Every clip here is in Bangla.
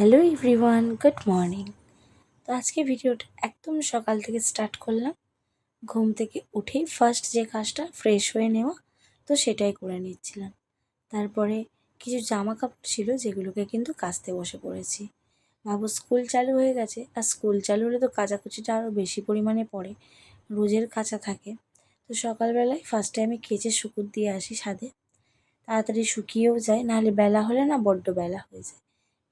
Hello everyone, good morning. তো আজকে ভিডিওটা একদম সকাল থেকে স্টার্ট করলাম। ঘুম থেকে উঠেই ফার্স্ট যে কাজটা ফ্রেশ হয়ে নেওয়া, তো সেটাই করে নিচ্ছিলাম। তারপরে কিছু জামা কাপড় ছিল যেগুলোকে কিন্তু কাচতে বসে পড়েছি। বাবু স্কুল চালু হয়ে গেছে, আর স্কুল চালু হলে তো কাচাকুচিটা আরও বেশি পরিমাণে পড়ে, রোজের কাচা থাকে। তো সকালবেলায় ফার্স্টে আমি কেচে শুকুর দিয়ে আসি ছাদে, তাড়াতাড়ি শুকিয়েও যায়, নাহলে বেলা হলে না বড্ড বেলা হয়ে যায়।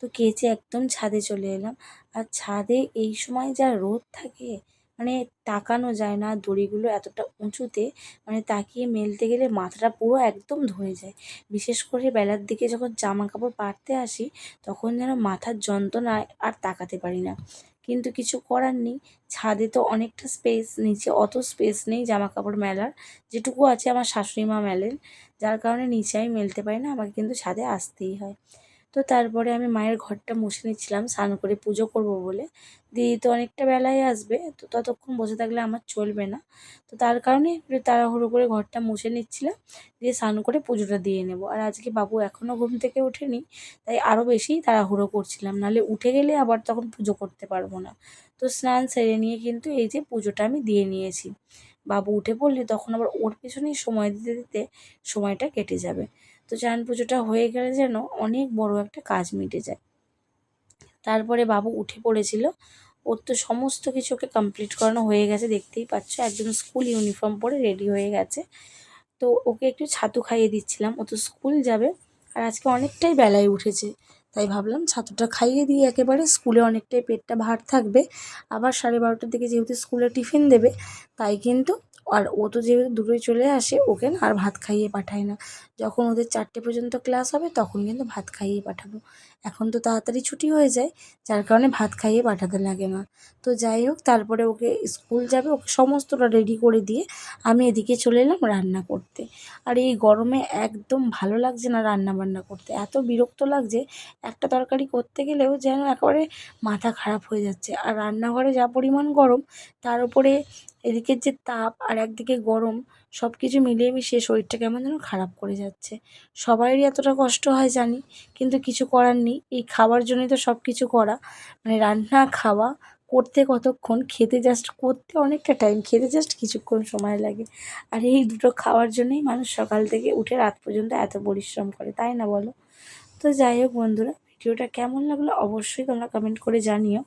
তো কেচে একদম ছাদে চলে এলাম। আর ছাদে এই সময় যা রোদ থাকে, মানে তাকানো যায় না, দড়িগুলো এতটা উঁচুতে, মানে তাকিয়ে মেলতে গেলে মাথাটা পুরো একদম ধরে যায়। বিশেষ করে বেলার দিকে যখন জামা কাপড় পাড়তে আসি, তখন যেন মাথার যন্ত্রণায় আর তাকাতে পারি না। কিন্তু কিছু করার নেই, ছাদে তো অনেকটা স্পেস, নিচে অত স্পেস নেই জামা কাপড় মেলার। যেটুকু আছে আমার শাশুড়ি মা মেলেন, যার কারণে নিচে আমি মেলতে পারি না, আমাকে কিন্তু ছাদে আসতেই হয়। তো তারপরে আমি মায়ের ঘরটা মুছে নিচ্ছিলাম স্নান করে পুজো করব বলে। দিদি তো অনেকটা বেলায় আসবে, তো ততক্ষণ বসে থাকলে আমার চলবে না। তো তার কারণে একটু তাড়াহুড়ো করে ঘরটা মুছে নিচ্ছিলাম, দিয়ে স্নান করে পুজোটা দিয়ে নেব। আর আজকে বাবু এখনও ঘুম থেকে ওঠেনি, তাই আরও বেশি তাড়াহুড়ো করছিলাম, নাহলে উঠে গেলে আবার তখন পুজো করতে পারবো না। তো স্নান সেরে নিয়ে কিন্তু এই যে পুজোটা আমি দিয়ে নিয়েছি। বাবু উঠে পড়লে তখন আবার ওর পেছনেই সময় দিতে দিতে সময়টা কেটে যাবে। তো চান পুজোটা হয়ে গেলে যেন অনেক বড় একটা কাজ মিটে যায়। তারপরে বাবু উঠে পড়েছিল, ওর তো সমস্ত কিছু ওকে কমপ্লিট করানো হয়ে গেছে, দেখতেই পাচ্ছ একদম স্কুল ইউনিফর্ম পরে রেডি হয়ে গেছে। তো ওকে একটু ছাতু খাইয়ে দিচ্ছিলাম, ও তো স্কুল যাবে, আর আজকে অনেকটাই বেলায় উঠেছে, তাই ভাবলাম ছাতুটা খাইয়ে দিয়ে একেবারে স্কুলে অনেকটাই পেটটা ভার থাকবে। আবার 12:30টার দিকে যেহেতু স্কুলে টিফিন দেবে, তাই কিন্তু আর ও তো যেহেতু দুটোই চলে আসে, ওকে না আর ভাত খাইয়ে পাঠায় না। যখন ওদের 4টে পর্যন্ত ক্লাস হবে তখন কিন্তু ভাত খাইয়ে পাঠাবো। এখন তো তাড়াতাড়ি ছুটি হয়ে যায়, যার কারণে ভাত খাইয়ে পাঠাতে লাগে না। তো যাই হোক, তারপরে ওকে স্কুল যাবে, ওকে সমস্তটা রেডি করে দিয়ে আমি এদিকে চলে এলাম রান্না করতে। আর এই গরমে একদম ভালো লাগছে না রান্না বান্না করতে, এত বিরক্ত লাগছে। একটা তরকারি করতে গেলেও যেন একেবারে মাথা খারাপ হয়ে যাচ্ছে। আর রান্নাঘরে যা পরিমাণ গরম, তার উপরে এদিকের যে তাপ আর একদিকে গরম, সব কিছু মিলিয়ে মিশিয়ে শরীরটা কেমন যেন খারাপ করে যাচ্ছে। সবারই এতটা কষ্ট হয় জানি, কিন্তু কিছু করার নেই, এই খাওয়ার জন্যই তো সব কিছু করা। মানে রান্না খাওয়া করতে কতক্ষণ, খেতে জাস্ট করতে অনেকটা টাইম, খেতে জাস্ট কিছুক্ষণ সময় লাগে। আর এই দুটো খাওয়ার জন্যই মানুষ সকাল থেকে উঠে রাত পর্যন্ত এত পরিশ্রম করে, তাই না বলো? তো যাই হোক বন্ধুরা, ভিডিওটা কেমন লাগলো অবশ্যই তোমরা কমেন্ট করে জানিও।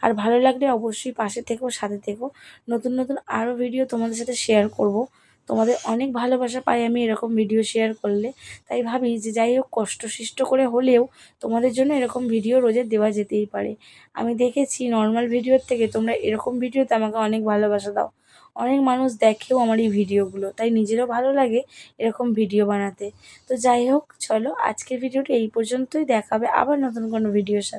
আর ভালো লাগলে অবশ্যই পাশে থেকো, সাথে থেকো। নতুন নতুন আরও ভিডিও তোমাদের সাথে শেয়ার করব। তোমাদের অনেক ভালোবাসা পাই আমি এরকম ভিডিও শেয়ার করলে, তাই ভাবি যে যাই হোক কষ্টসিষ্ট করে হলেও তোমাদের জন্য এরকম ভিডিও রোজের দেওয়া যেতেই পারে। আমি দেখেছি নর্মাল ভিডিওর থেকে তোমরা এরকম ভিডিওতে আমাকে অনেক ভালোবাসা দাও, অনেক মানুষ দেখেও আমার এই ভিডিওগুলো, তাই নিজেরও ভালো লাগে এরকম ভিডিও বানাতে। তো যাই হোক, চলো আজকের ভিডিওটা এই পর্যন্তই, দেখাবে আবার নতুন কোনো ভিডিওর সাথে।